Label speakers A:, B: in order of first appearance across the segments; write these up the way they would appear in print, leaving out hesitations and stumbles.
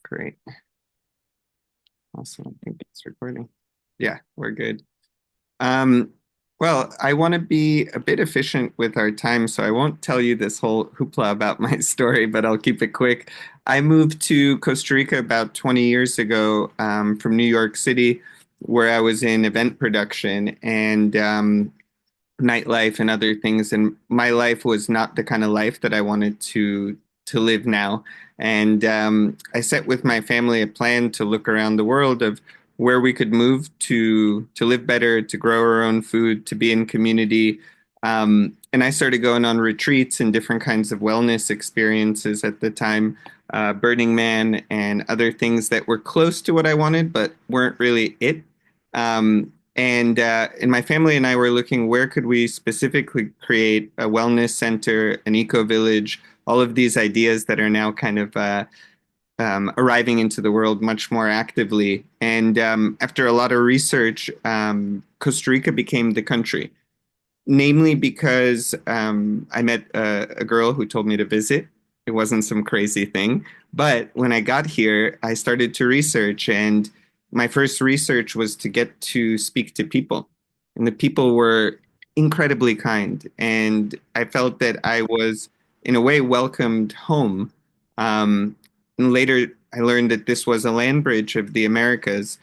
A: Great. Awesome. I think it's recording. Yeah, we're good. Um, well, I want to be a bit efficient with our time, so I won't tell you this whole hoopla about my story, but I'll keep it quick. I moved to Costa Rica about 20 years ago from New York City, where I was in event production and nightlife and other things. And my life was not the kind of life that I wanted to live now. And I set with my family a plan to look around the world of where we could move to live better, to grow our own food, to be in community. And I started going on retreats and different kinds of wellness experiences at the time, Burning Man and other things that were close to what I wanted, but weren't really it. And my family and I were looking where could we specifically create a wellness center, an eco village, all of these ideas that are now kind of arriving into the world much more actively. And after a lot of research, Costa Rica became the country, namely because I met a girl who told me to visit. It wasn't some crazy thing. But when I got here, I started to research, and my first research was to get to speak to people. And the people were incredibly kind. And I felt that I was, in a way, welcomed home. Um, and later, I learned that this was a land bridge of the Americas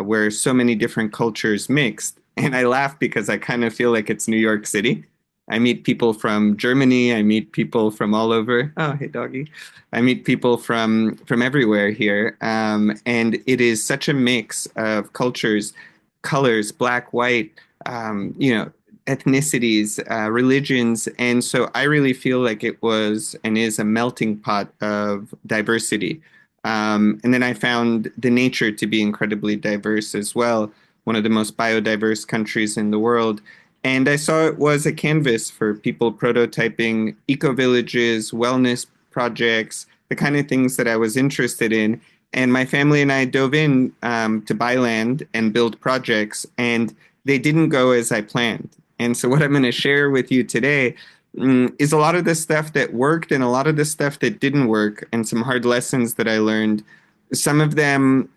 A: where so many different cultures mixed. And I laugh because I kind of feel like it's New York City. I meet people from Germany. I meet people from all over. Oh, hey, doggy. I meet people from everywhere here, and it is such a mix of cultures, colors, black, white, ethnicities, religions, and so I really feel like it was and is a melting pot of diversity. And then I found the nature to be incredibly diverse as well, one of the most biodiverse countries in the world. And I saw it was a canvas for people prototyping eco villages, wellness projects, the kind of things that I was interested in. And my family and I dove in to buy land and build projects, and they didn't go as I planned. And so, what I'm going to share with you today is a lot of the stuff that worked and a lot of the stuff that didn't work, and some hard lessons that I learned. Some of them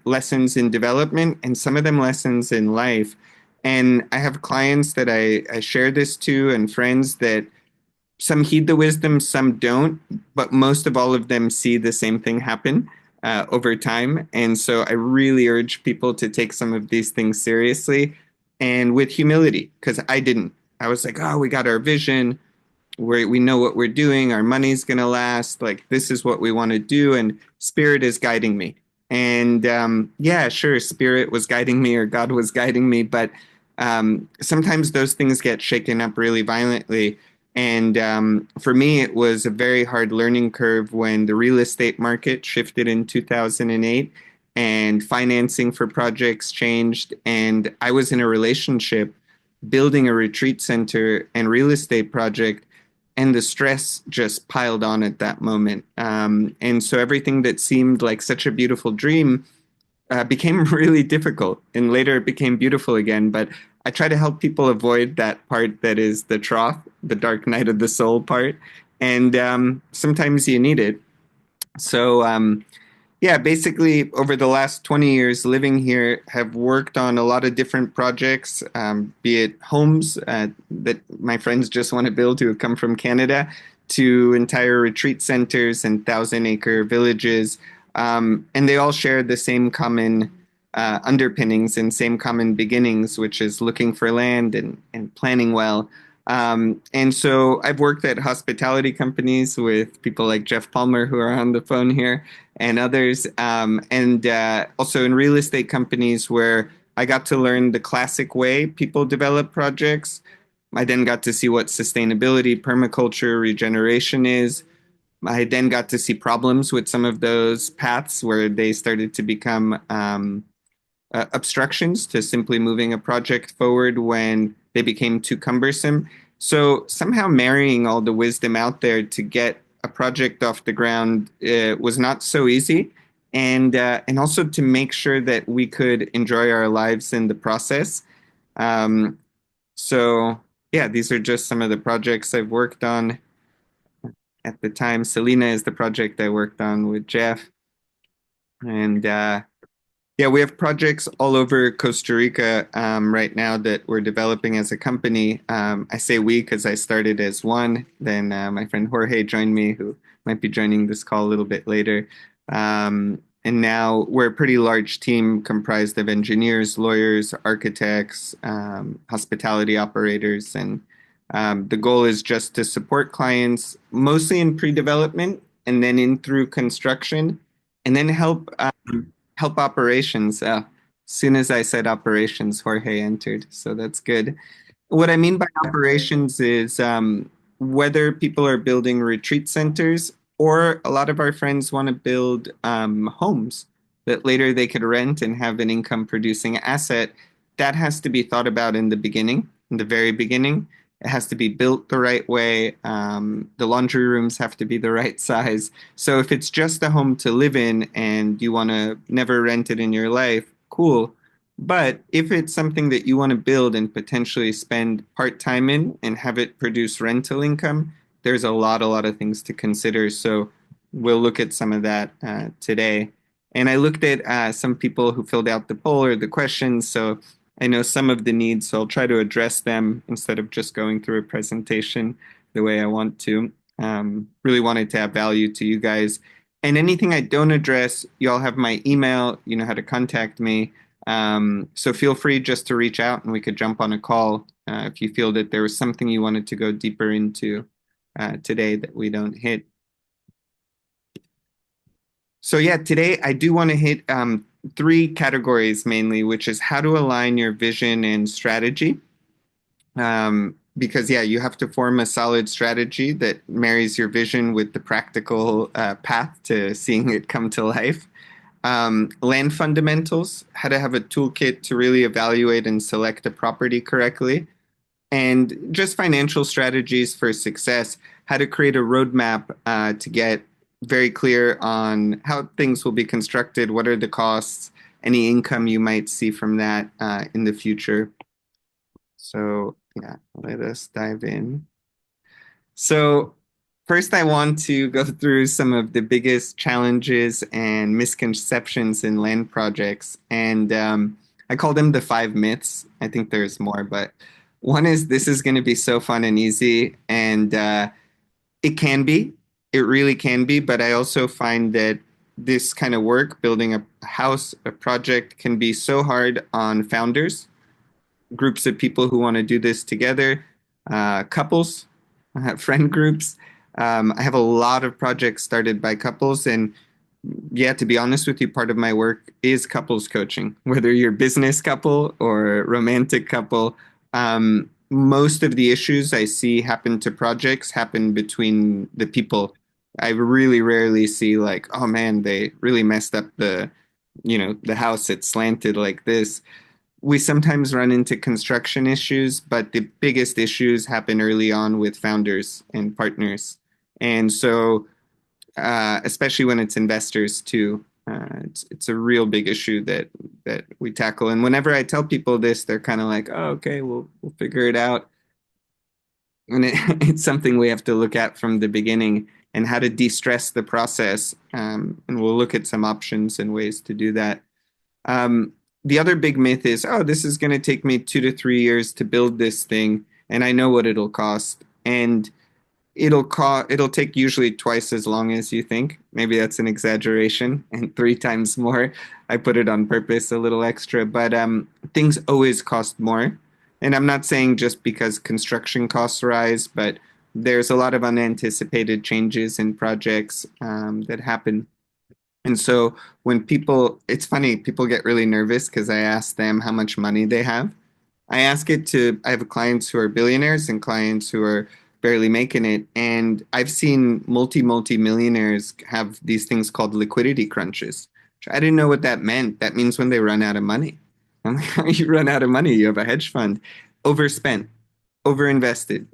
A: lessons in development, and some of them lessons in life. And I have clients that I share this to and friends that some heed the wisdom, some don't, but most of all of them see the same thing happen over time. And so I really urge people to take some of these things seriously and with humility, because I didn't. I was like, oh, we got our vision. We know what we're doing. Our money's going to last. Like, this is what we want to do. And spirit is guiding me. And yeah, sure, spirit was guiding me or God was guiding me. But sometimes those things get shaken up really violently. And for me, it was a very hard learning curve when the real estate market shifted in 2008 and financing for projects changed. And I was in a relationship building a retreat center and real estate project, and the stress just piled on at that moment. And so everything that seemed like such a beautiful dream became really difficult, and later it became beautiful again. But I try to help people avoid that part that is the trough, the dark night of the soul part. And sometimes you need it. So, yeah, basically, over the last 20 years living here, have worked on a lot of different projects, be it homes that my friends just want to build who have come from Canada, to entire retreat centers and thousand-acre villages. And they all share the same common underpinnings and same common beginnings, which is looking for land and planning well. And so I've worked at hospitality companies with people like Jeff Palmer, who are on the phone here, and others, and also in real estate companies where I got to learn the classic way people develop projects. I then got to see what sustainability, permaculture, regeneration is. I then got to see problems with some of those paths where they started to become obstructions to simply moving a project forward when they became too cumbersome. So somehow marrying all the wisdom out there to get a project off the ground was not so easy, and also to make sure that we could enjoy our lives in the process. Um, so yeah, these are just some of the projects I've worked on at the time. Selena is the project I worked on with Jeff. And yeah, we have projects all over Costa Rica right now that we're developing as a company. I say we because I started as one. Then my friend Jorge joined me, who might be joining this call a little bit later. And now we're a pretty large team comprised of engineers, lawyers, architects, hospitality operators, and the goal is just to support clients mostly in pre-development and then in through construction, and then help operations. As soon as I said operations, Jorge entered, so that's good. What I mean by operations is whether people are building retreat centers or a lot of our friends want to build homes that later they could rent and have an income producing asset. That has to be thought about in the beginning, in the very beginning. It has to be built the right way. The laundry rooms have to be the right size. So if it's just a home to live in and you want to never rent it in your life, cool. But if it's something that you want to build and potentially spend part-time in and have it produce rental income, there's a lot of things to consider. So we'll look at some of that today. And I looked at some people who filled out the poll or the questions. So I know some of the needs, so I'll try to address them instead of just going through a presentation the way I want to. Really wanted to have value to you guys. And anything I don't address, you all have my email, you know how to contact me. So feel free just to reach out and we could jump on a call if you feel that there was something you wanted to go deeper into today that we don't hit. So yeah, today I do want to hit three categories mainly, which is how to align your vision and strategy. Because yeah, you have to form a solid strategy that marries your vision with the practical path to seeing it come to life. Land fundamentals, how to have a toolkit to really evaluate and select a property correctly, and just financial strategies for success, how to create a roadmap to get very clear on how things will be constructed, what are the costs, any income you might see from that in the future. So, yeah, let us dive in. So, first, I want to go through some of the biggest challenges and misconceptions in land projects. And I call them the five myths. I think there's more, but one is this is going to be so fun and easy. And it can be, it really can be. But I also find that this kind of work, building a house, a project, can be so hard on founders, groups of people who want to do this together, couples, friend groups. I have a lot of projects started by couples, and yeah, to be honest with you, part of my work is couples coaching, whether you're business couple or romantic couple. Most of the issues I see happen to projects happen between the people. I really rarely see like, oh man, they really messed up the house. It's slanted like this. We sometimes run into construction issues, but the biggest issues happen early on with founders and partners. And so, especially when it's investors too, it's a real big issue that we tackle. And whenever I tell people this, they're kind of like, "Oh, okay, we'll figure it out." And it's something we have to look at from the beginning and how to de-stress the process. And we'll look at some options and ways to do that. Um, the other big myth is, oh, this is going to take me 2 to 3 years to build this thing, and I know what it'll cost. And it'll take usually twice as long as you think. Maybe that's an exaggeration, and three times more. I put it on purpose, a little extra, but things always cost more. And I'm not saying just because construction costs rise, but there's a lot of unanticipated changes in projects that happen. And so when people, it's funny, people get really nervous because I ask them how much money they have. I have clients who are billionaires and clients who are barely making it. And I've seen multi millionaires have these things called liquidity crunches. I didn't know what that meant. That means when they run out of money. I'm like, you run out of money, you have a hedge fund, overspent, overinvested,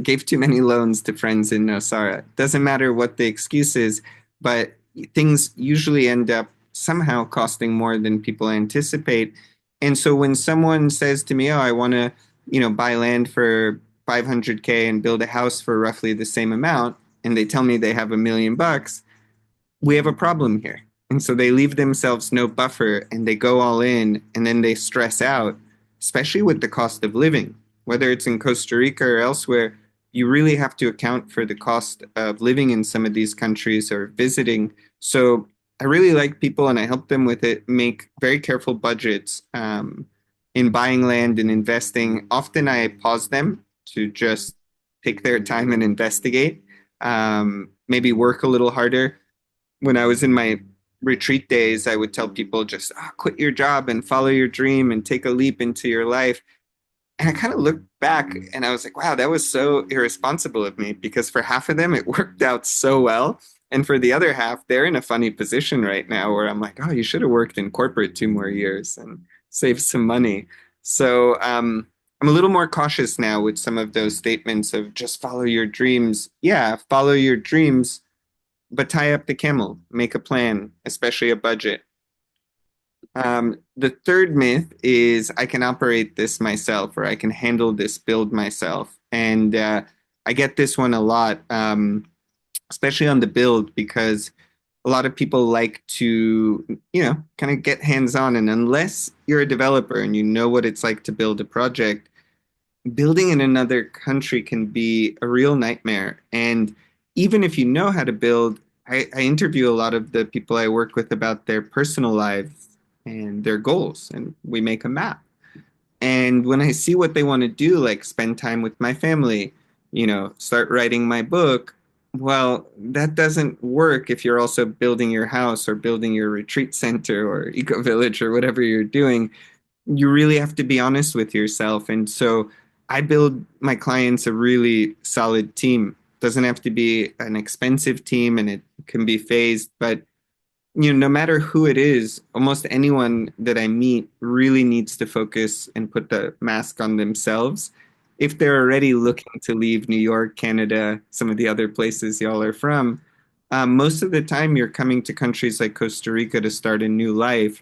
A: gave too many loans to friends in Nosara. Doesn't matter what the excuse is, but things usually end up somehow costing more than people anticipate. And so when someone says to me, "Oh, I want to, buy land for 500K and build a house for roughly the same amount," and they tell me they have $1 million, we have a problem here. And so they leave themselves no buffer and they go all in and then they stress out, especially with the cost of living. Whether it's in Costa Rica or elsewhere, you really have to account for the cost of living in some of these countries or visiting. So I really like people and I help them with it, make very careful budgets in buying land and investing. Often I pause them to just take their time and investigate, maybe work a little harder. When I was in my retreat days, I would tell people just quit your job and follow your dream and take a leap into your life. And I kind of looked back and I was like, wow, that was so irresponsible of me because for half of them, it worked out so well. And for the other half, they're in a funny position right now where I'm like, oh, you should have worked in corporate 2 more years and saved some money. So I'm a little more cautious now with some of those statements of just follow your dreams. Yeah, follow your dreams, but tie up the camel, make a plan, especially a budget. The third myth is I can operate this myself or I can handle this build myself. And I get this one a lot, especially on the build, because a lot of people like to, kind of get hands on. And unless you're a developer and you know what it's like to build a project, building in another country can be a real nightmare. And even if you know how to build, I interview a lot of the people I work with about their personal lives and their goals, and we make a map. And when I see what they want to do, like spend time with my family, start writing my book, well, that doesn't work if you're also building your house or building your retreat center or eco village or whatever you're doing. You really have to be honest with yourself. And so I build my clients a really solid team. Doesn't have to be an expensive team and it can be phased, but no matter who it is, almost anyone that I meet really needs to focus and put the mask on themselves. If they're already looking to leave New York, Canada, some of the other places y'all are from, most of the time you're coming to countries like Costa Rica to start a new life.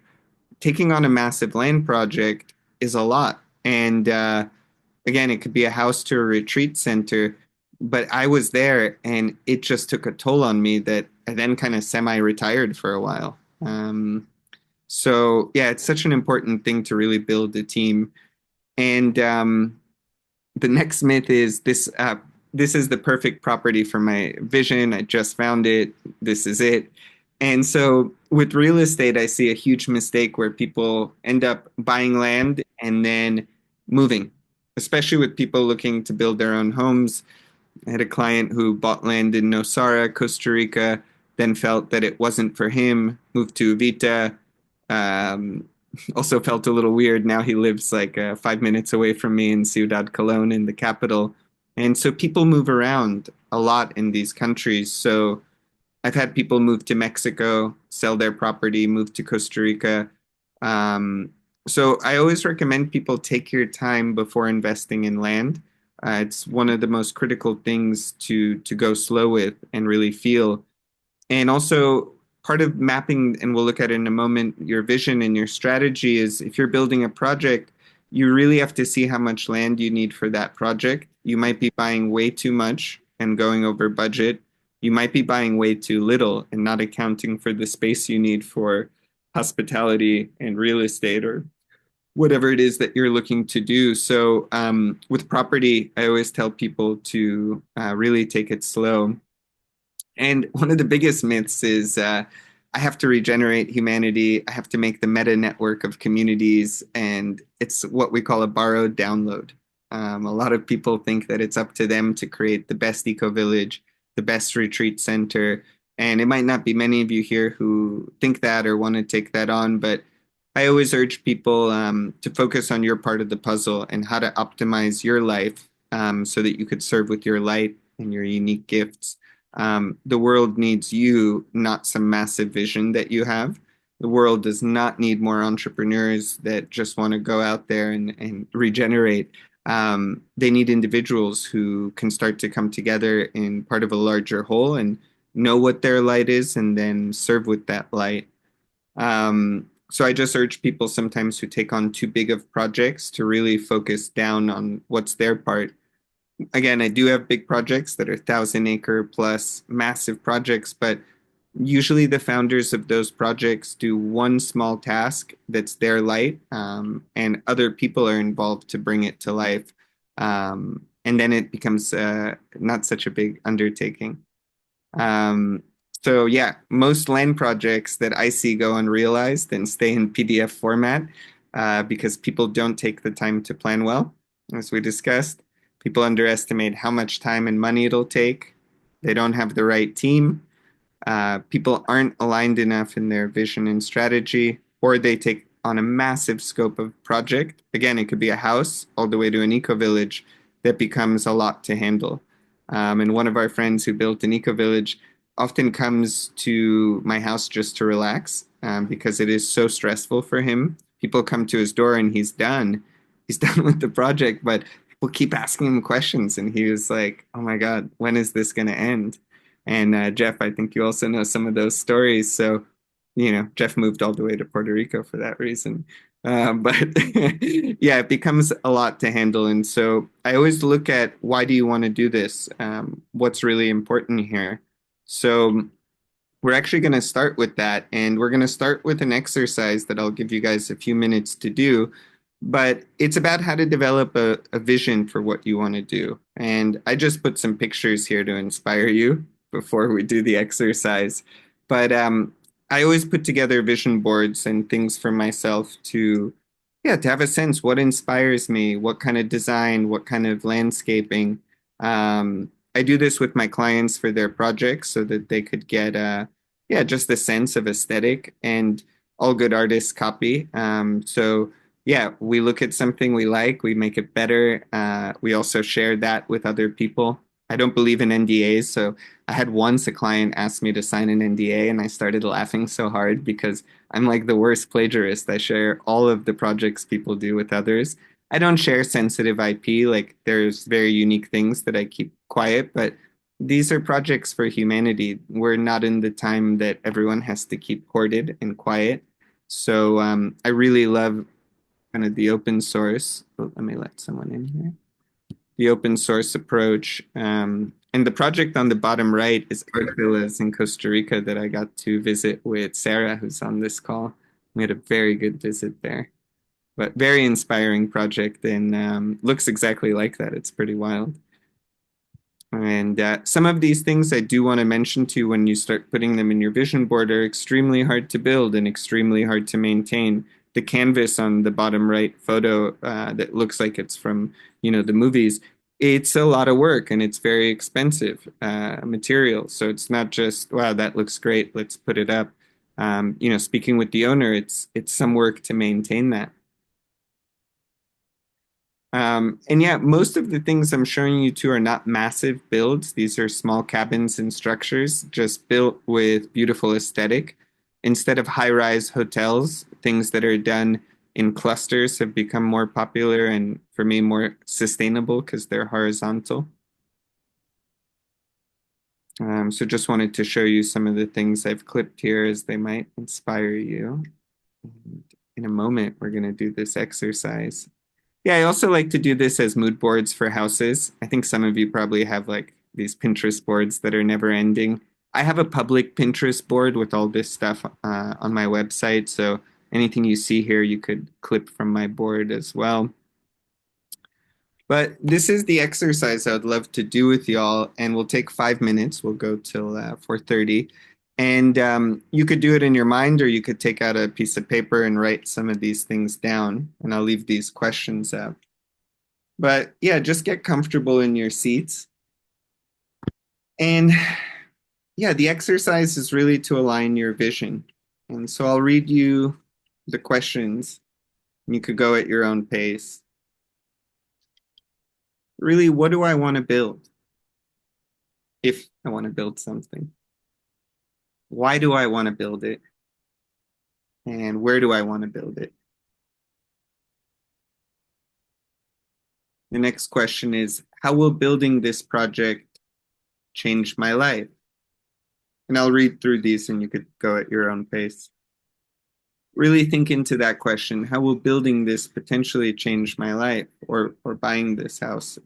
A: Taking on a massive land project is a lot. And again, it could be a house to a retreat center, but I was there and it just took a toll on me that I then kind of semi-retired for a while. So yeah, it's such an important thing to really build a team. And the next myth is this. This is the perfect property for my vision. I just found it. This is it. And so with real estate, I see a huge mistake where people end up buying land and then moving, especially with people looking to build their own homes. I had a client who bought land in Nosara, Costa Rica, then felt that it wasn't for him, moved to Uvita, um, also felt a little weird. Now he lives like 5 minutes away from me in Ciudad Colon in the capital. And so people move around a lot in these countries. So I've had people move to Mexico, sell their property, move to Costa Rica. Um, so I always recommend people take your time before investing in land. It's one of the most critical things to go slow with and really feel. And also, part of mapping, and we'll look at it in a moment, your vision and your strategy is if you're building a project, you really have to see how much land you need for that project. You might be buying way too much and going over budget. You might be buying way too little and not accounting for the space you need for hospitality and real estate or whatever it is that you're looking to do. So, with property, I always tell people to really take it slow. And one of the biggest myths is I have to regenerate humanity. I have to make the meta network of communities. And it's what we call a borrowed download. A lot of people think that it's up to them to create the best eco village, the best retreat center. And it might not be many of you here who think that or want to take that on, but I always urge people to focus on your part of the puzzle and how to optimize your life so that you could serve with your light and your unique gifts. The world needs you, not some massive vision that you have. The world does not need more entrepreneurs that just want to go out there and regenerate. They need individuals who can start to come together in part of a larger whole and know what their light is and then serve with that light. So I just urge people sometimes who take on too big of projects to really focus down on what's their part. Again, I do have big projects that are 1,000 acre plus massive projects, but Usually, the founders of those projects do one small task that's their light, and other people are involved to bring it to life. And then it becomes not such a big undertaking. Um, so yeah, most land projects that I see go unrealized and stay in PDF format because people don't take the time to plan well, as we discussed. People underestimate how much time and money it'll take. They don't have the right team. People aren't aligned enough in their vision and strategy, or they take on a massive scope of project. Again, it could be a house all the way to an eco village that becomes a lot to handle. And one of our friends who built an eco village often comes to my house just to relax because it is so stressful for him. People come to his door and he's done. He's done with the project, but people keep asking him questions. And he was like, oh my God, when is this going to end? And Jeff, I think you also know some of those stories. So, Jeff moved all the way to Puerto Rico for that reason. But yeah, it becomes a lot to handle. And so I always look at why do you want to do this? What's really important here? So we're actually going to start with that. And we're going to start with an exercise that I'll give you guys a few minutes to do. But it's about how to develop a vision for what you want to do. And I just put some pictures here to inspire you before we do the exercise. But I always put together vision boards and things for myself yeah, to have a sense what inspires me, what kind of design, what kind of landscaping. I do this with my clients for their projects so that they could get yeah, just a sense of aesthetic, and all good artists copy. So yeah, we look at something we like, we make it better. We also share that with other people. I don't believe in NDAs, so I had once a client ask me to sign an NDA, and I started laughing so hard because I'm like the worst plagiarist. I share all of the projects people do with others. I don't share sensitive IP, like there's very unique things that I keep quiet, but these are projects for humanity. We're not in the time that everyone has to keep hoarded and quiet. So I really love kind of the open source. Oh, let me let someone in here. The open source approach. And the project on the bottom right is Art Villas in Costa Rica that I got to visit with Sarah, who's on this call. We had a very good visit there, but very inspiring project, and looks exactly like that. It's pretty wild. And some of these things I do want to mention to you when you start putting them in your vision board are extremely hard to build and extremely hard to maintain. The canvas on the bottom right photo that looks like it's from, the movies, it's a lot of work and it's very expensive material. So it's not just, wow, that looks great, let's put it up. Speaking with the owner, it's some work to maintain that. And yeah, most of the things I'm showing you two are not massive builds. These are small cabins and structures just built with beautiful aesthetic. Instead of high-rise hotels, things that are done in clusters have become more popular and for me more sustainable because they're horizontal. So just wanted to show you some of the things I've clipped here as they might inspire you. And in a moment, we're going to do this exercise. Yeah, I also like to do this as mood boards for houses. I think some of you probably have like these Pinterest boards that are never ending. I have a public Pinterest board with all this stuff on my website. So anything you see here, you could clip from my board as well. But this is the exercise I would love to do with y'all, and we'll take 5 minutes. We'll go till 4:30. And you could do it in your mind, or you could take out a piece of paper and write some of these things down. And I'll leave these questions up. But yeah, just get comfortable in your seats. And yeah, the exercise is really to align your vision. And so I'll read you the questions. You could go at your own pace. Really, what do I want to build? If I want to build something, why do I want to build it? And where do I want to build it? The next question is, how will building this project change my life? And I'll read through these and you could go at your own pace. Really think into that question. How will building this potentially change my life, or buying this house?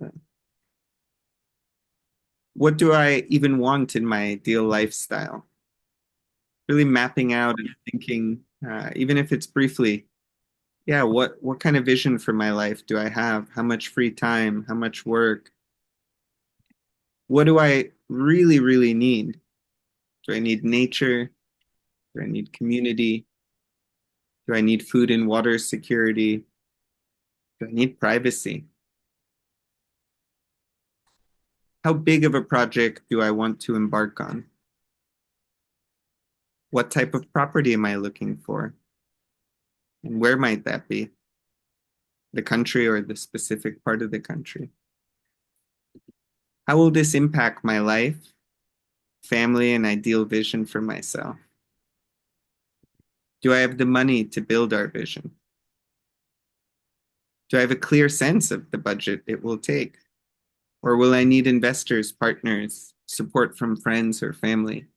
A: What do I even want in my ideal lifestyle? Really mapping out and thinking, even if it's briefly, yeah, what kind of vision for my life do I have? How much free time? How much work? What do I really, really need? Do I need nature? Do I need community? Do I need food and water security? Do I need privacy? How big of a project do I want to embark on? What type of property am I looking for? And where might that be? The country or the specific part of the country? How will this impact my life, family, and ideal vision for myself? Do I have the money to build our vision? Do I have a clear sense of the budget it will take? Or will I need investors, partners, support from friends or family?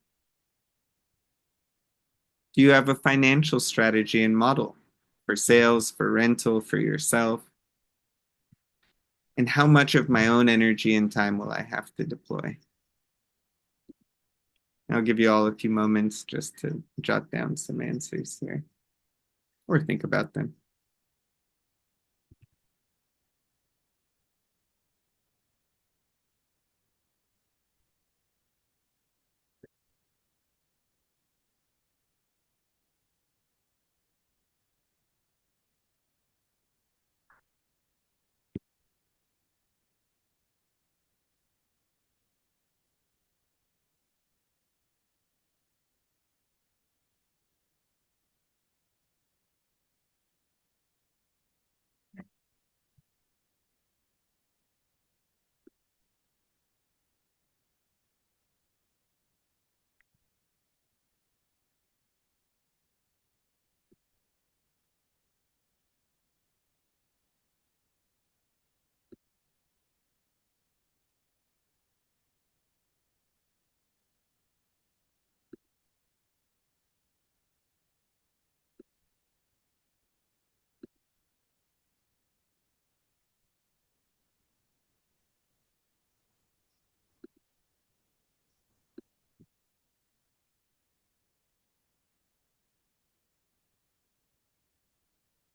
A: Do you have a financial strategy and model for sales, for rental, for yourself? And how much of my own energy and time will I have to deploy? I'll give you all a few moments just to jot down some answers here or think about them.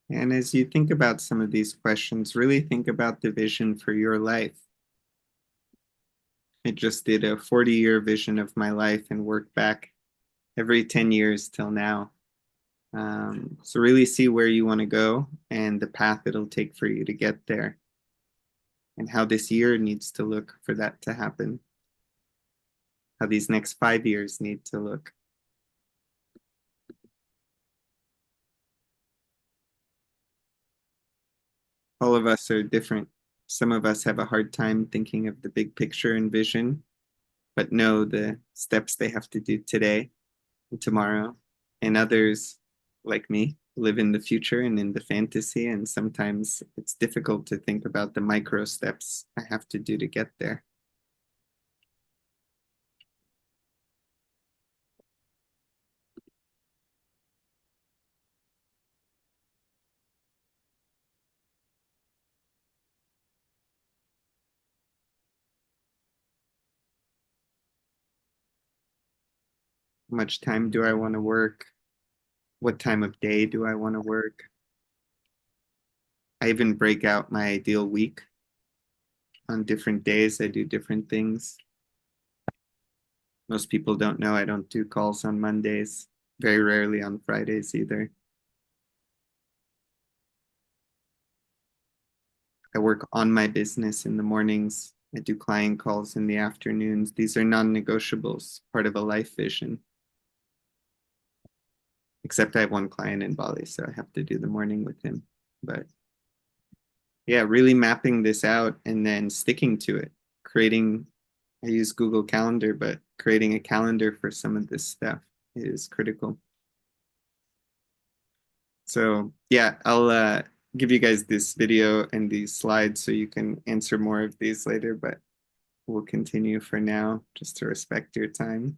A: And as you think about some of these questions, really think about the vision for your life. I just did a 40-year vision of my life and worked back every 10 years till now. So really see where you want to go and the path it'll take for you to get there and how this year needs to look for that to happen, how these next 5 years need to look. All of us are different. Some of us have a hard time thinking of the big picture and vision, but know the steps they have to do today and tomorrow. And others, like me, live in the future and in the fantasy. And sometimes it's difficult to think about the micro steps I have to do to get there. How much time do I want to work? What time of day do I want to work? I even break out my ideal week. On different days, I do different things. Most people don't know I don't do calls on Mondays, very rarely on Fridays either. I work on my business in the mornings. I do client calls in the afternoons. These are non-negotiables, part of a life vision. Except I have one client in Bali, so I have to do the morning with him. But yeah, really mapping this out and then sticking to it. Creating, I use Google Calendar, but creating a calendar for some of this stuff is critical. So yeah, I'll give you guys this video and these slides so you can answer more of these later, but we'll continue for now just to respect your time.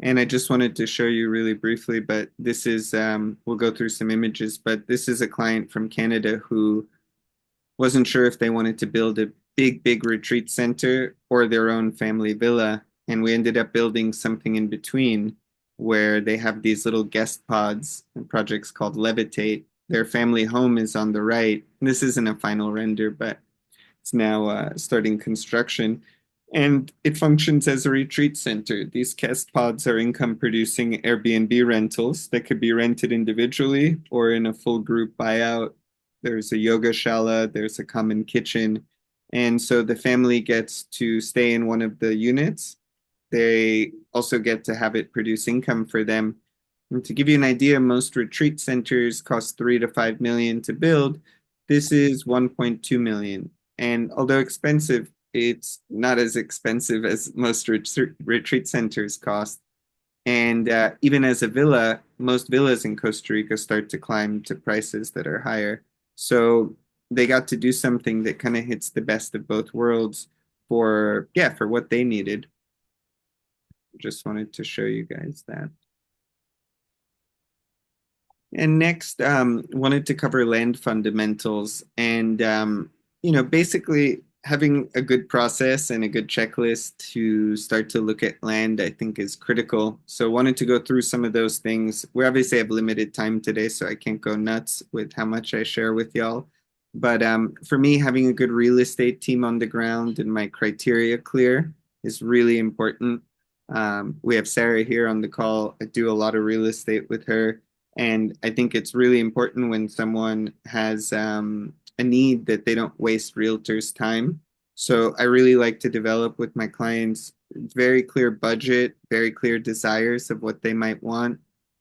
A: And I just wanted to show you really briefly, but this is, we'll go through some images, but this is a client from Canada who wasn't sure if they wanted to build a big, big retreat center or their own family villa. And we ended up building something in between where they have these little guest pods and projects called Levitate. Their family home is on the right. This isn't a final render, but it's now starting construction. And it functions as a retreat center. These guest pods are income producing Airbnb rentals that could be rented individually or in a full group buyout. There's a yoga shala, there's a common kitchen. And so the family gets to stay in one of the units. They also get to have it produce income for them. And to give you an idea, most retreat centers cost 3 to 5 million to build. This is 1.2 million. And although expensive, it's not as expensive as most retreat centers cost. And even as a villa, most villas in Costa Rica start to climb to prices that are higher. So they got to do something that kind of hits the best of both worlds for, yeah, for what they needed. Just wanted to show you guys that. And next, wanted to cover land fundamentals and, basically having a good process and a good checklist to start to look at land, I think is critical. So wanted to go through some of those things. We obviously have limited time today, so I can't go nuts with how much I share with y'all. But for me, having a good real estate team on the ground and my criteria clear is really important. We have Sarah here on the call. I do a lot of real estate with her. And I think it's really important when someone has a need that they don't waste realtors' time. So I really like to develop with my clients very clear budget, very clear desires of what they might want.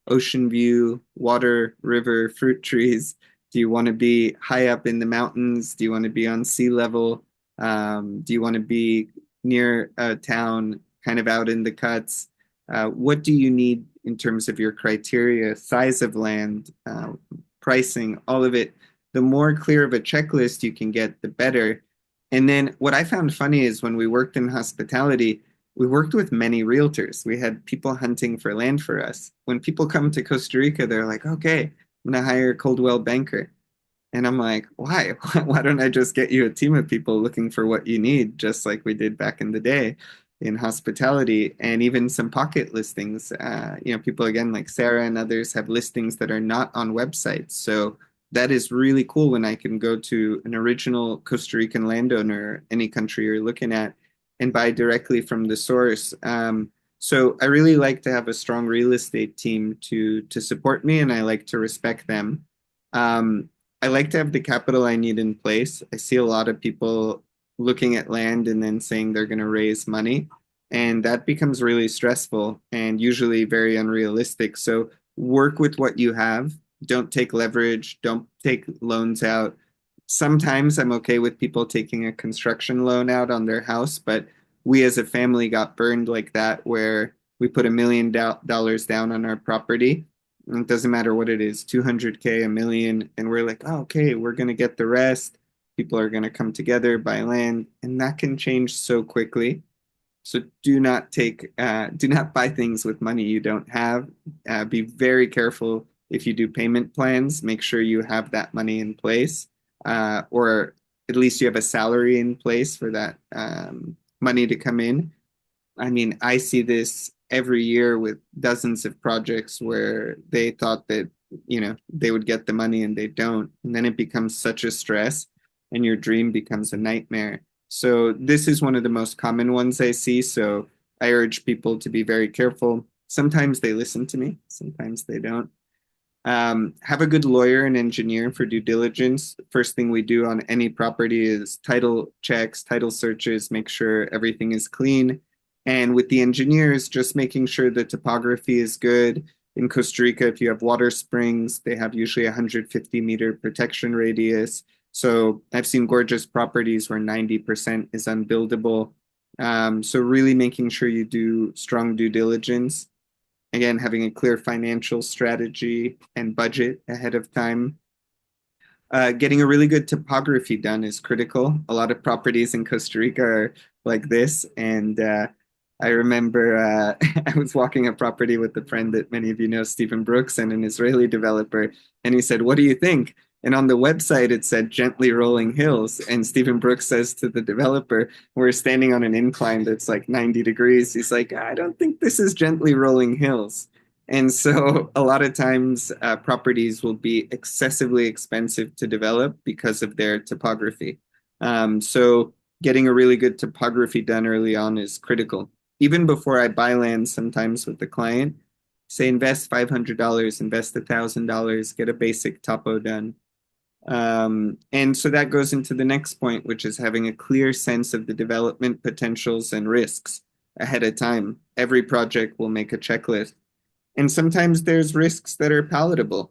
A: Ocean view, water, river, fruit trees. Do you want to be high up in the mountains? Do you want to be on sea level? Do you want to be near a town, kind of out in the cuts? What do you need in terms of your criteria, size of land, pricing, all of it? The more clear of a checklist you can get, the better. And then what I found funny is when we worked in hospitality, we worked with many realtors. We had people hunting for land for us. When people come to Costa Rica, they're like, okay, I'm going to hire a Coldwell banker. And I'm like, why? Why don't I just get you a team of people looking for what you need, just like we did back in the day in hospitality, and even some pocket listings. People again like Sarah and others have listings that are not on websites. So that is really cool when I can go to an original Costa Rican landowner, any country you're looking at, and buy directly from the source. So I really like to have a strong real estate team to support me, and I like to respect them. Um, I like to have the capital I need in place. I see a lot of people looking at land and then saying they're going to raise money, and that becomes really stressful and usually very unrealistic. So work with what you have. Don't take leverage. Don't take loans out. Sometimes I'm okay with people taking a construction loan out on their house, but we as a family got burned like that, where we put $1 million down on our property. It doesn't matter what it is, 200K, a million. And we're like, oh, okay, we're going to get the rest. People are going to come together, buy land, and that can change so quickly. So do not buy things with money you don't have. Be very careful if you do payment plans. Make sure you have that money in place, or at least you have a salary in place for that money to come in. I mean, I see this every year with dozens of projects where they thought that, they would get the money and they don't. And then it becomes such a stress and your dream becomes a nightmare. So this is one of the most common ones I see. So I urge people to be very careful. Sometimes they listen to me, sometimes they don't. Have a good lawyer and engineer for due diligence. First thing we do on any property is title checks, title searches, make sure everything is clean. And with the engineers, just making sure the topography is good. In Costa Rica, if you have water springs, they have usually a 150-meter protection radius. So I've seen gorgeous properties where 90% is unbuildable. So really making sure you do strong due diligence. Again, having a clear financial strategy and budget ahead of time. Getting a really good topography done is critical. A lot of properties in Costa Rica are like this. And I remember I was walking a property with a friend that many of you know, Stephen Brooks, and an Israeli developer. And he said, what do you think? And on the website, it said gently rolling hills. And Stephen Brooks says to the developer, we're standing on an incline that's like 90 degrees. He's like, I don't think this is gently rolling hills. And so a lot of times properties will be excessively expensive to develop because of their topography. So getting a really good topography done early on is critical. Even before I buy land, sometimes with the client, say invest $500, invest $1,000, get a basic topo done. And so that goes into the next point, which is having a clear sense of the development potentials and risks ahead of time. Every project will make a checklist. And sometimes there's risks that are palatable.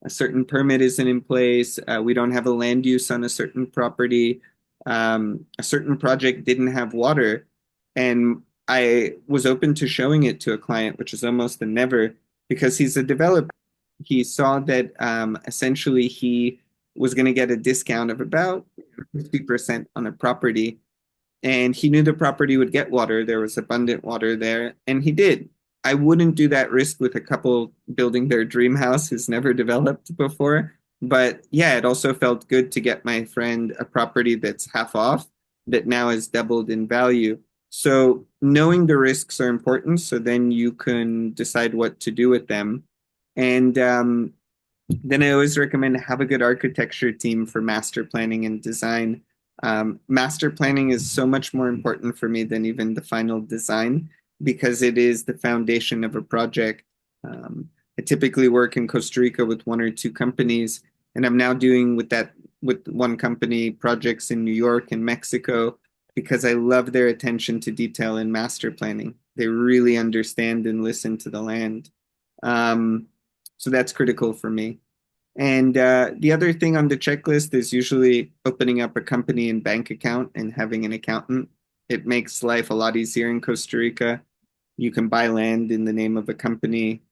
A: A certain permit isn't in place. We don't have a land use on a certain property. A certain project didn't have water. And I was open to showing it to a client, which is almost a never, because he's a developer. He saw that essentially he was going to get a discount of about 50% on a property. And he knew the property would get water. There was abundant water there, and he did. I wouldn't do that risk with a couple building their dream house who's never developed before. But yeah, it also felt good to get my friend a property that's half off that now has doubled in value. So knowing the risks are important, so then you can decide what to do with them. And then I always recommend have a good architecture team for master planning and design. Master planning is so much more important for me than even the final design because it is the foundation of a project. I typically work in Costa Rica with one or two companies, and I'm now doing with one company projects in New York and Mexico because I love their attention to detail in master planning. They really understand and listen to the land. Um, so that's critical for me. And the other thing on the checklist is usually opening up a company and bank account and having an accountant. It makes life a lot easier in Costa Rica. You can buy land in the name of a company,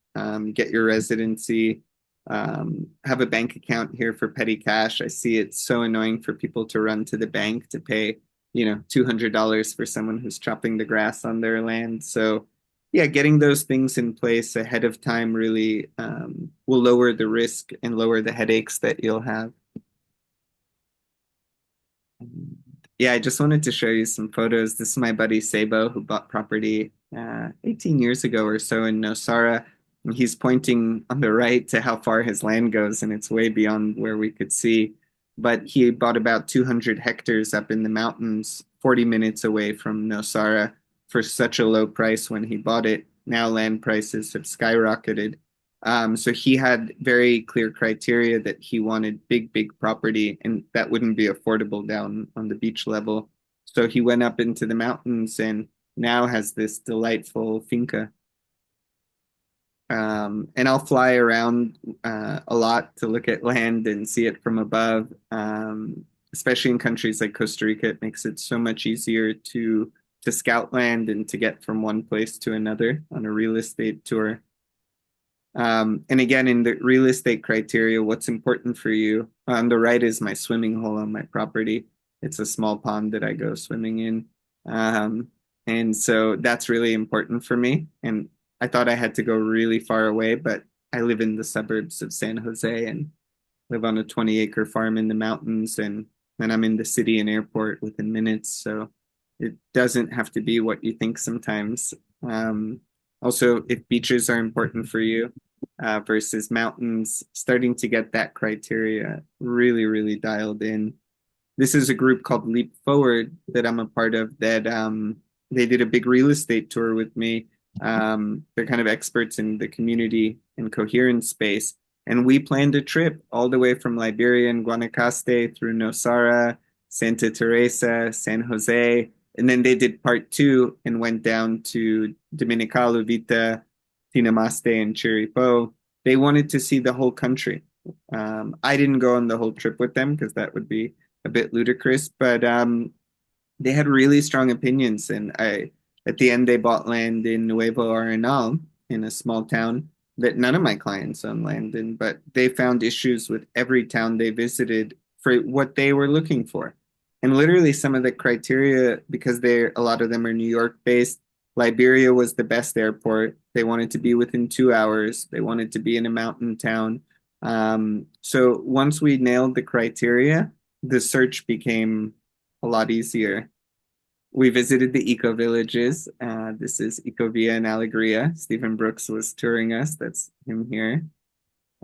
A: get your residency, have a bank account here for petty cash. I see it's so annoying for people to run to the bank to pay, $200 for someone who's chopping the grass on their land. So yeah, getting those things in place ahead of time really will lower the risk and lower the headaches that you'll have. Yeah, I just wanted to show you some photos. This is my buddy Sabo who bought property 18 years ago or so in Nosara. And he's pointing on the right to how far his land goes, and it's way beyond where we could see. But he bought about 200 hectares up in the mountains, 40 minutes away from Nosara for such a low price when he bought it. Now land prices have skyrocketed. So he had very clear criteria that he wanted big, big property, and that wouldn't be affordable down on the beach level. So he went up into the mountains and now has this delightful finca. And I'll fly around a lot to look at land and see it from above. Especially in countries like Costa Rica, it makes it so much easier to scout land and to get from one place to another on a real estate tour. And again, in the real estate criteria, what's important for you? On the right is my swimming hole on my property. It's a small pond that I go swimming in. Um, and so that's really important for me. And I thought I had to go really far away, but I live in the suburbs of San Jose and live on a 20-acre farm in the mountains. And then I'm in the city and airport within minutes. So it doesn't have to be what you think sometimes. Also, if beaches are important for you, versus mountains, starting to get that criteria really, really dialed in. This is a group called Leap Forward that I'm a part of that they did a big real estate tour with me. They're kind of experts in the community and coherence space. And we planned a trip all the way from Liberia and Guanacaste through Nosara, Santa Teresa, San Jose. And then they did part two and went down to Dominical, Uvita, Tinamaste, and Chiripo. They wanted to see the whole country. I didn't go on the whole trip with them because that would be a bit ludicrous, but they had really strong opinions. And at the end, they bought land in Nuevo Arenal in a small town that none of my clients own land in, but they found issues with every town they visited for what they were looking for. And literally some of the criteria, because a lot of them are New York based, Liberia was the best airport. They wanted to be within 2 hours. They wanted to be in a mountain town. So once we nailed the criteria, the search became a lot easier. We visited the eco villages. This is Ecovia and Alegria. Stephen Brooks was touring us. That's him here.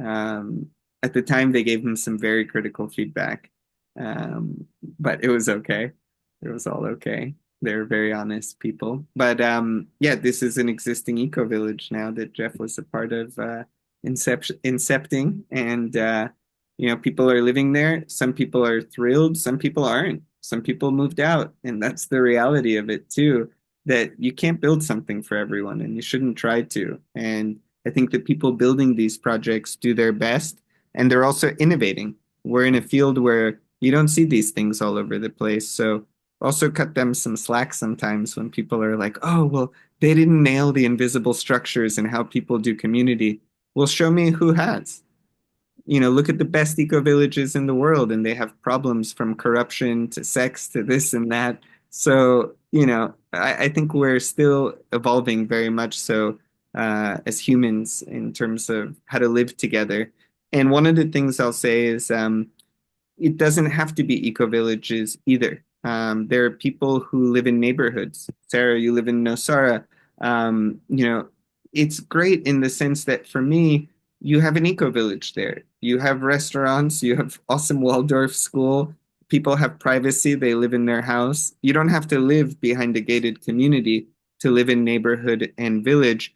A: Um, at the time, they gave him some very critical feedback, um, but it was okay. It was all okay. They're very honest people. But yeah, this is an existing eco village now that Jeff was a part of incepting, and people are living there. Some people are thrilled. Some people aren't. Some people moved out, and that's the reality of it too. That you can't build something for everyone, and you shouldn't try to. And I think the people building these projects do their best and they're also innovating. We're in a field where you don't see these things all over the place. So also cut them some slack sometimes when people are like, oh, well, they didn't nail the invisible structures and how people do community. Well, show me who has. Look at the best eco villages in the world, and they have problems from corruption to sex to this and that. So, I think we're still evolving very much so as humans in terms of how to live together. And one of the things I'll say is it doesn't have to be eco villages either. There are people who live in neighborhoods. Sarah, you live in Nosara. It's great in the sense that for me, you have an eco village there. You have restaurants, you have awesome Waldorf school. People have privacy, they live in their house. You don't have to live behind a gated community to live in neighborhood and village.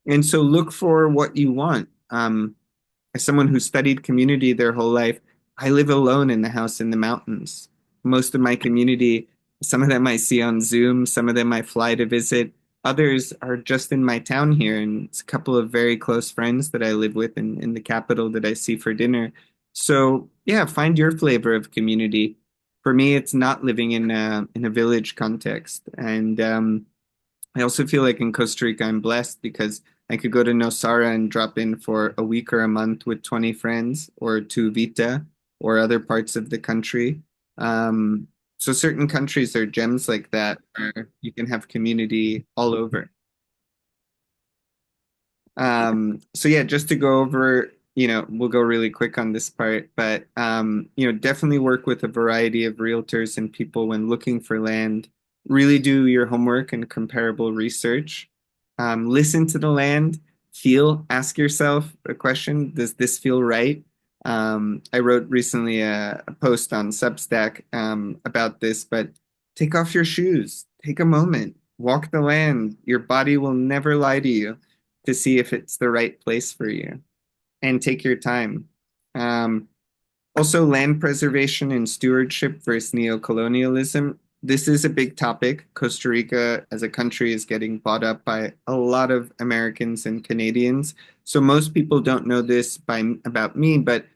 A: And so look for what you want. As someone who studied community their whole life, I live alone in the house in the mountains. Most of my community, some of them I see on Zoom, some of them I fly to visit. Others are just in my town here, and it's a couple of very close friends that I live with in the capital that I see for dinner. So yeah, find your flavor of community. For me, it's not living in a village context, and I also feel like in Costa Rica, I'm blessed because I could go to Nosara and drop in for a week or a month with 20 friends or to Vita or other parts of the country. So certain countries are gems like that where you can have community all over. So yeah, just to go over, we'll go really quick on this part, but definitely work with a variety of realtors and people when looking for land. Really do your homework and comparable research. Listen to the land, ask yourself a question, does this feel right? I wrote recently a post on Substack about this, but take off your shoes, take a moment, walk the land. Your body will never lie to you to see if it's the right place for you and take your time. Um, Also, land preservation and stewardship versus neocolonialism. This is a big topic. Costa Rica as a country is getting bought up by a lot of Americans and Canadians. So most people don't know this about me, but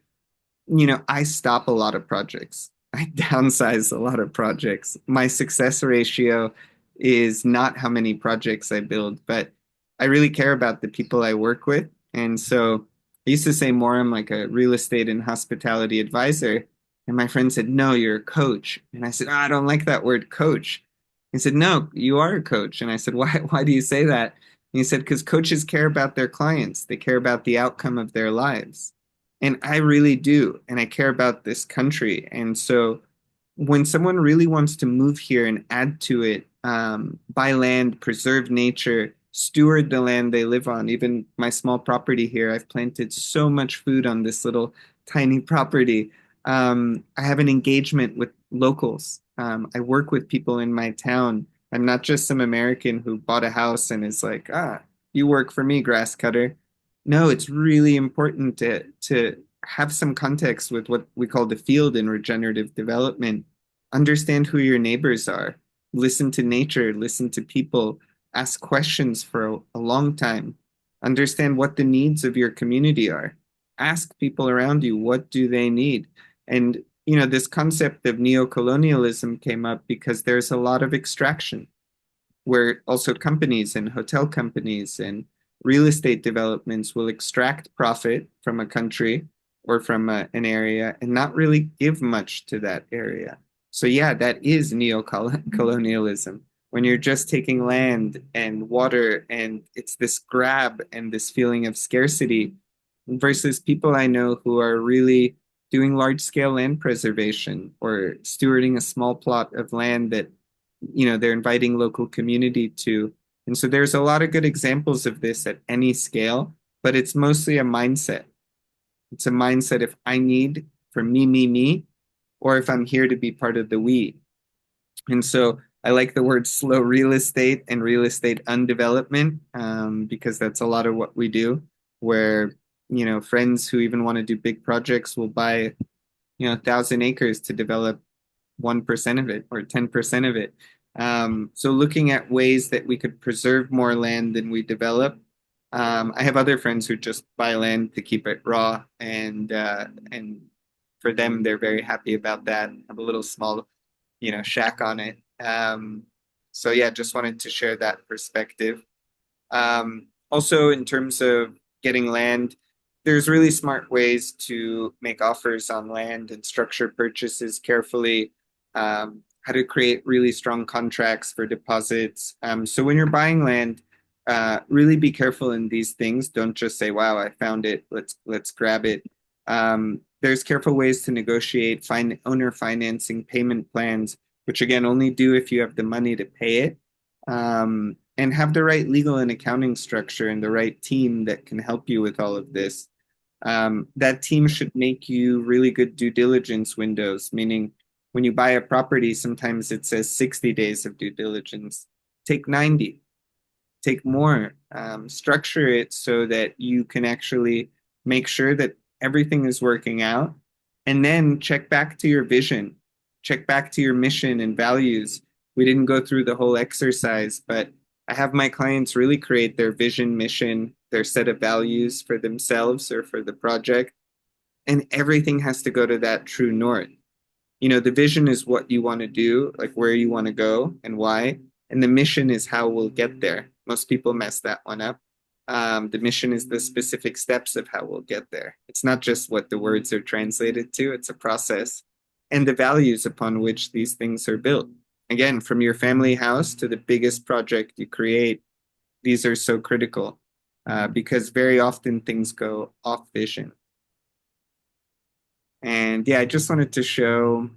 A: I stop a lot of projects. I downsize a lot of projects. My success ratio is not how many projects I build, but I really care about the people I work with. And so I used to say more, I'm like a real estate and hospitality advisor. And my friend said, no, you're a coach. And I said, oh, I don't like that word coach. He said, no, you are a coach. And I said, why do you say that? And he said, because coaches care about their clients. They care about the outcome of their lives. And I really do. And I care about this country. And so when someone really wants to move here and add to it, buy land, preserve nature, steward the land they live on, even my small property here, I've planted so much food on this little tiny property. I have an engagement with locals. I work with people in my town. I'm not just some American who bought a house and is like, you work for me, grass cutter. No, it's really important to have some context with what we call the field in regenerative development. Understand who your neighbors are. Listen to nature, listen to people, ask questions for a long time. Understand what the needs of your community are. Ask people around you, what do they need? And this concept of neocolonialism came up because there's a lot of extraction where also companies and hotel companies and real estate developments will extract profit from a country or from an area and not really give much to that area. So, yeah, that is neo-colonialism. When you're just taking land and water and it's this grab and this feeling of scarcity, versus people I know who are really doing large scale land preservation or stewarding a small plot of land that, they're inviting local community to. And so there's a lot of good examples of this at any scale, but it's mostly a mindset. It's a mindset if I need for me, or if I'm here to be part of the we. And so I like the word slow real estate and real estate undevelopment, because that's a lot of what we do, where, friends who even want to do big projects will buy, 1,000 acres to develop 1% of it or 10% of it. So looking at ways that we could preserve more land than we develop. I have other friends who just buy land to keep it raw, and for them, they're very happy about that. Have a little small, shack on it. So yeah, just wanted to share that perspective. Also, in terms of getting land, there's really smart ways to make offers on land and structure purchases carefully. How to create really strong contracts for deposits. So when you're buying land, really be careful in these things. Don't just say, "Wow, I found it. Let's grab it." There's careful ways to negotiate owner financing payment plans, which again only do if you have the money to pay it, and have the right legal and accounting structure and the right team that can help you with all of this. That team should make you really good due diligence windows, meaning when you buy a property, sometimes it says 60 days of due diligence. Take 90, take more, structure it so that you can actually make sure that everything is working out. And then check back to your vision, check back to your mission and values. We didn't go through the whole exercise, but I have my clients really create their vision, mission, their set of values for themselves or for the project. And everything has to go to that true north. The vision is what you want to do, like where you want to go and why. And the mission is how we'll get there. Most people mess that one up. The mission is the specific steps of how we'll get there. It's not just what the words are translated to, it's a process and the values upon which these things are built. Again, from your family house to the biggest project you create, these are so critical, because very often things go off vision. And yeah, I just wanted to show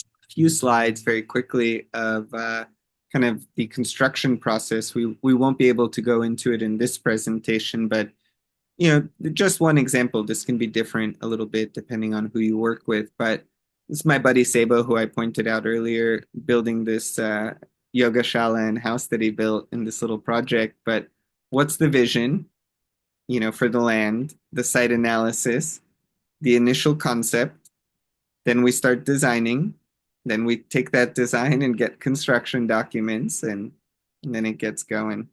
A: a few slides very quickly of kind of the construction process. We won't be able to go into it in this presentation, but just one example. This can be different a little bit depending on who you work with. But this is my buddy Sabo, who I pointed out earlier, building this yoga shala and house that he built in this little project. But what's the vision, for the land, the site analysis, the initial concept, then we start designing, then we take that design and get construction documents, and then it gets going.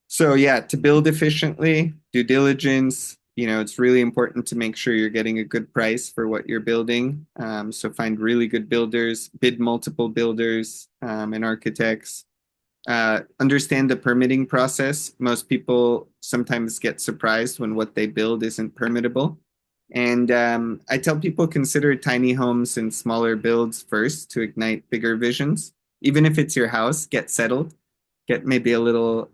A: So yeah, to build efficiently, due diligence, it's really important to make sure you're getting a good price for what you're building. So find really good builders, bid multiple builders, and architects. Understand the permitting process. Most people sometimes get surprised when what they build isn't permittable. And I tell people consider tiny homes and smaller builds first to ignite bigger visions. Even if it's your house, get settled. Get maybe a little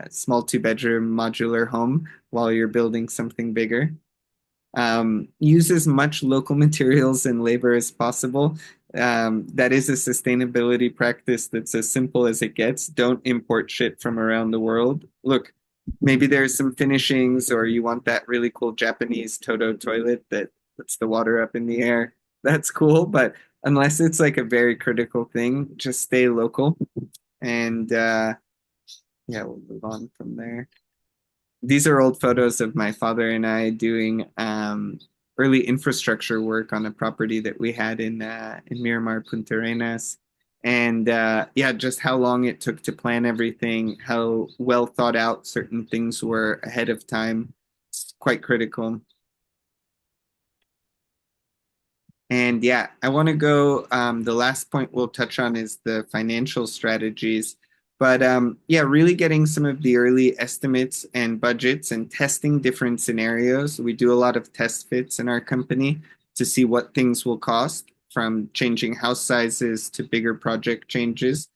A: small 2-bedroom modular home while you're building something bigger. Use as much local materials and labor as possible. That is a sustainability practice that's as simple as it gets. Don't import shit from around the world. Look, maybe there's some finishings, or you want that really cool Japanese Toto toilet that puts the water up in the air. That's cool, but unless it's like a very critical thing, just stay local. And yeah, we'll move on from there. These are old photos of my father and I doing early infrastructure work on a property that we had in Miramar, Punta Arenas. And yeah, just how long it took to plan everything, how well thought out certain things were ahead of time. It's quite critical. And yeah, I want to go. The last point we'll touch on is the financial strategies. But yeah, really getting some of the early estimates and budgets and testing different scenarios. We do a lot of test fits in our company to see what things will cost, from changing house sizes to bigger project changes.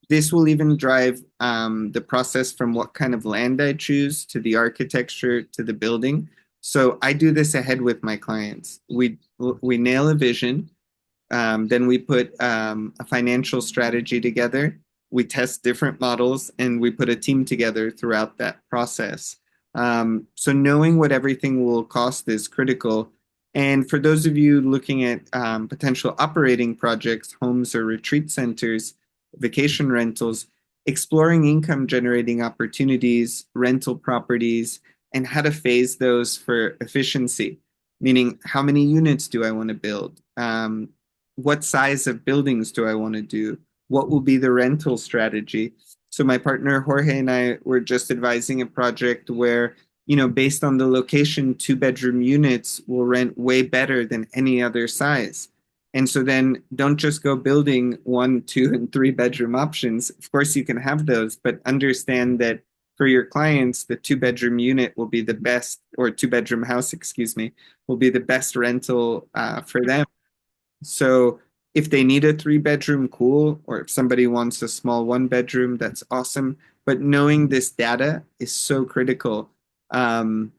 A: This will even drive the process from what kind of land I choose to the architecture to the building. So I do this ahead with my clients. We nail a vision, then we put a financial strategy together. We test different models and we put a team together throughout that process. So knowing what everything will cost is critical. And for those of you looking at potential operating projects, homes or retreat centers, vacation rentals, exploring income generating opportunities, rental properties, and how to phase those for efficiency, meaning how many units do I want to build? What size of buildings do I want to do? What will be the rental strategy? So my partner Jorge and I were just advising a project where, based on the location, two-bedroom units will rent way better than any other size. And so then don't just go building one, two, and three-bedroom options. Of course, you can have those, but understand that for your clients, the two-bedroom unit will be the best, or two-bedroom house, excuse me, will be the best rental for them. So if they need a three-bedroom, cool, or if somebody wants a small one-bedroom, that's awesome. But knowing this data is so critical. Um,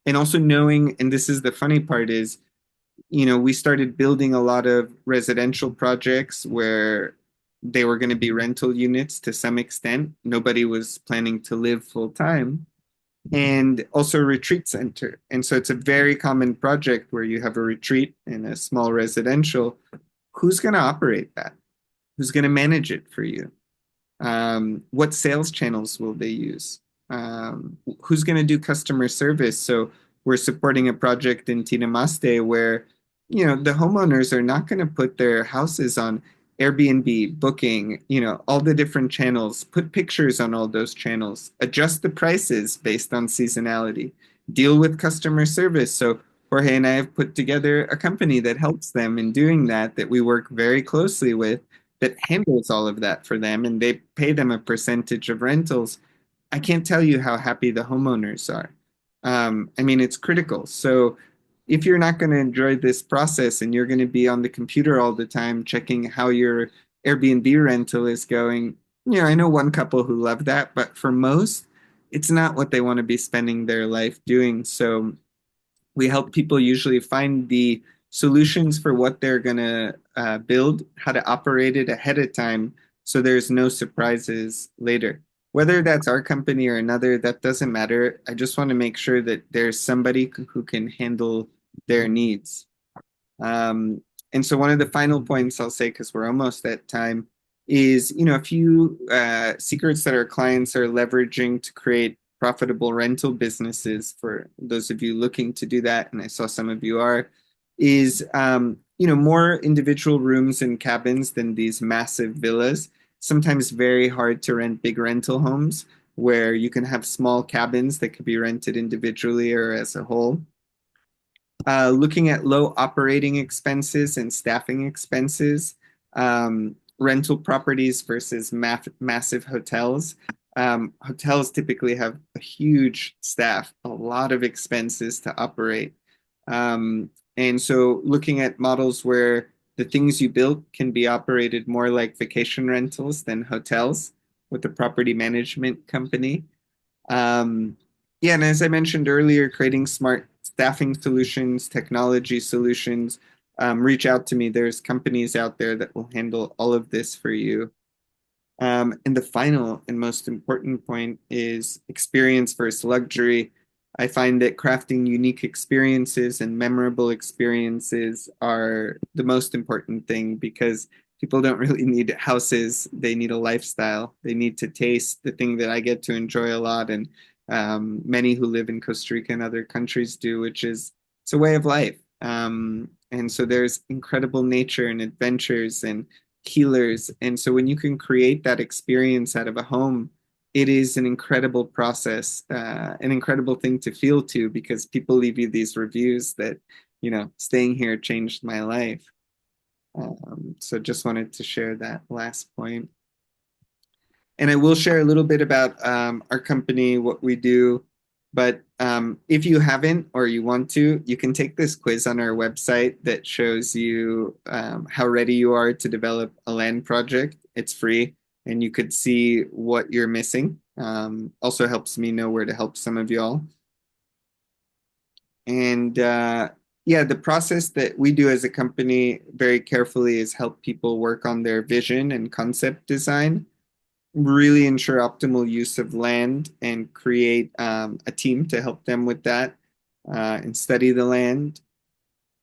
A: and also knowing, and this is the funny part is, we started building a lot of residential projects where they were going to be rental units to some extent. Nobody was planning to live full time. And also a retreat center. And so it's a very common project where you have a retreat and a small residential. Who's going to operate that? Who's going to manage it for you? What sales channels will they use? Who's going to do customer service? So we're supporting a project in Tinamaste where, the homeowners are not going to put their houses on Airbnb, Booking, all the different channels, put pictures on all those channels, adjust the prices based on seasonality, deal with customer service. So Jorge and I have put together a company that helps them in doing that, that we work very closely with, that handles all of that for them, and they pay them a percentage of rentals. I can't tell you how happy the homeowners are. I mean, it's critical. So if you're not going to enjoy this process and you're going to be on the computer all the time checking how your Airbnb rental is going, I know one couple who love that, but for most, it's not what they want to be spending their life doing. So we help people usually find the solutions for what they're going to build, how to operate it ahead of time so there's no surprises later. Whether that's our company or another, that doesn't matter. I just want to make sure that there's somebody who can handle their needs. Um, and so one of the final points I'll say, because we're almost at time, is a few secrets that our clients are leveraging to create profitable rental businesses for those of you looking to do that, and I saw some of you are, is more individual rooms and cabins than these massive villas. Sometimes very hard to rent big rental homes where you can have small cabins that could be rented individually or as a whole. Looking at low operating expenses and staffing expenses, rental properties versus massive hotels. Hotels typically have a huge staff, a lot of expenses to operate. And so looking at models where the things you built can be operated more like vacation rentals than hotels with a property management company. Um, yeah, and as I mentioned earlier, creating smart staffing solutions, technology solutions, reach out to me. There's companies out there that will handle all of this for you. And the final and most important point is experience versus luxury. I find that crafting unique experiences and memorable experiences are the most important thing because people don't really need houses. They need a lifestyle. They need to taste the thing that I get to enjoy a lot. And many who live in Costa Rica and other countries do, which is it's a way of life. And so there's incredible nature and adventures and healers. And so when you can create that experience out of a home, it is an incredible process, an incredible thing to feel to because people leave you these reviews that, staying here changed my life. So just wanted to share that last point. And I will share a little bit about our company, what we do. But if you haven't or you want to, you can take this quiz on our website that shows you how ready you are to develop a land project. It's free. and you could see what you're missing. Also helps me know where to help some of y'all. And yeah, the process that we do as a company very carefully is help people work on their vision and concept design, really ensure optimal use of land, and create a team to help them with that and study the land.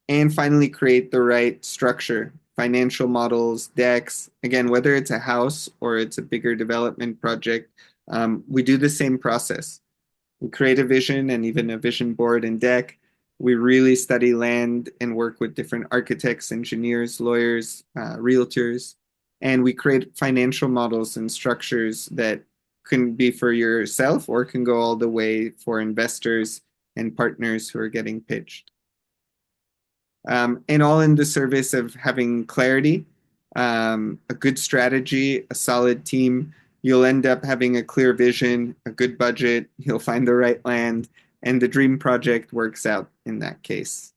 A: And finally, create the right structure, financial models, decks. Again, whether it's a house or it's a bigger development project, we do the same process. We create a vision and even a vision board and deck. We really study land and work with different architects, engineers, lawyers, realtors, and we create financial models and structures that can be for yourself or can go all the way for investors and partners who are getting pitched. And all in the service of having clarity, a good strategy, a solid team. You'll end up having a clear vision, a good budget, you'll find the right land, and the dream project works out in that case.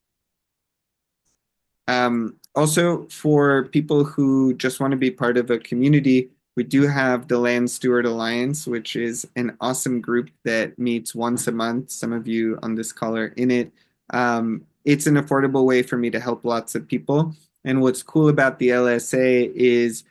A: Also, for people who just want to be part of a community, we do have the Land Steward Alliance, which is an awesome group that meets once a month. Some of you on this call are in it. It's an affordable way for me to help lots of people. And what's cool about the LSA is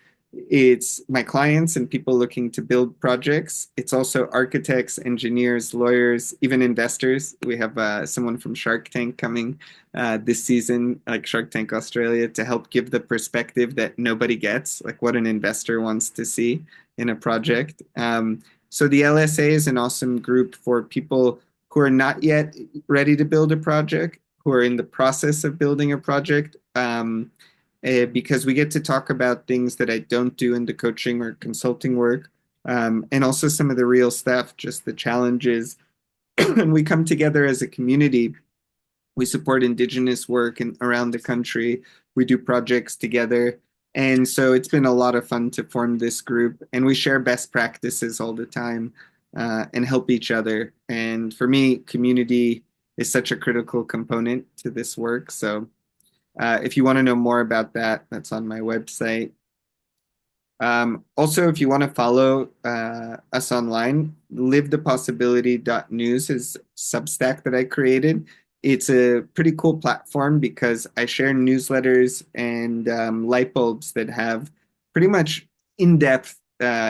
A: it's my clients and people looking to build projects. It's also architects, engineers, lawyers, even investors. We have someone from Shark Tank coming this season, like Shark Tank Australia, to help give the perspective that nobody gets, like what an investor wants to see in a project. So the LSA is an awesome group for people who are not yet ready to build a project, who are in the process of building a project. Because we get to talk about things that I don't do in the coaching or consulting work, and also some of the real stuff, just the challenges. And we come together as a community. We support Indigenous work around the country. We do projects together. And so it's been a lot of fun to form this group. And we share best practices all the time and help each other. And for me, community is such a critical component to this work. So if you want to know more about that, that's on my website. Also, if you want to follow us online, livethepossibility.news is Substack that I created. It's a pretty cool platform because I share newsletters and light bulbs that have pretty much in-depth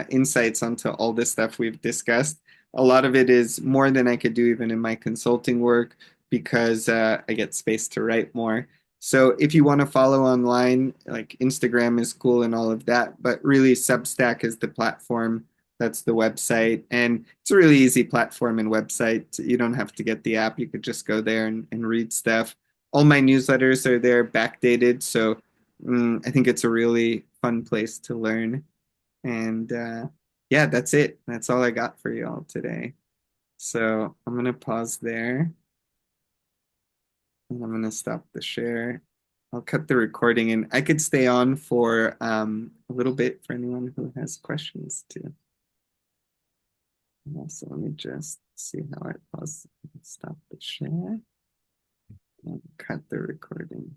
A: insights onto all the stuff we've discussed. A lot of it is more than I could do even in my consulting work because I get space to write more. So if you want to follow online, like Instagram is cool and all of that, but really Substack is the platform. That's the website. And it's a really easy platform and website. You don't have to get the app. You could just go there and read stuff. All my newsletters are there, backdated. So I think it's a really fun place to learn. And yeah, that's it. That's all I got for you all today. So I'm going to pause there. And I'm going to stop the share. I'll cut the recording and I could stay on for a little bit for anyone who has questions too. So let me just see how I pause, stop the share, and cut the recording.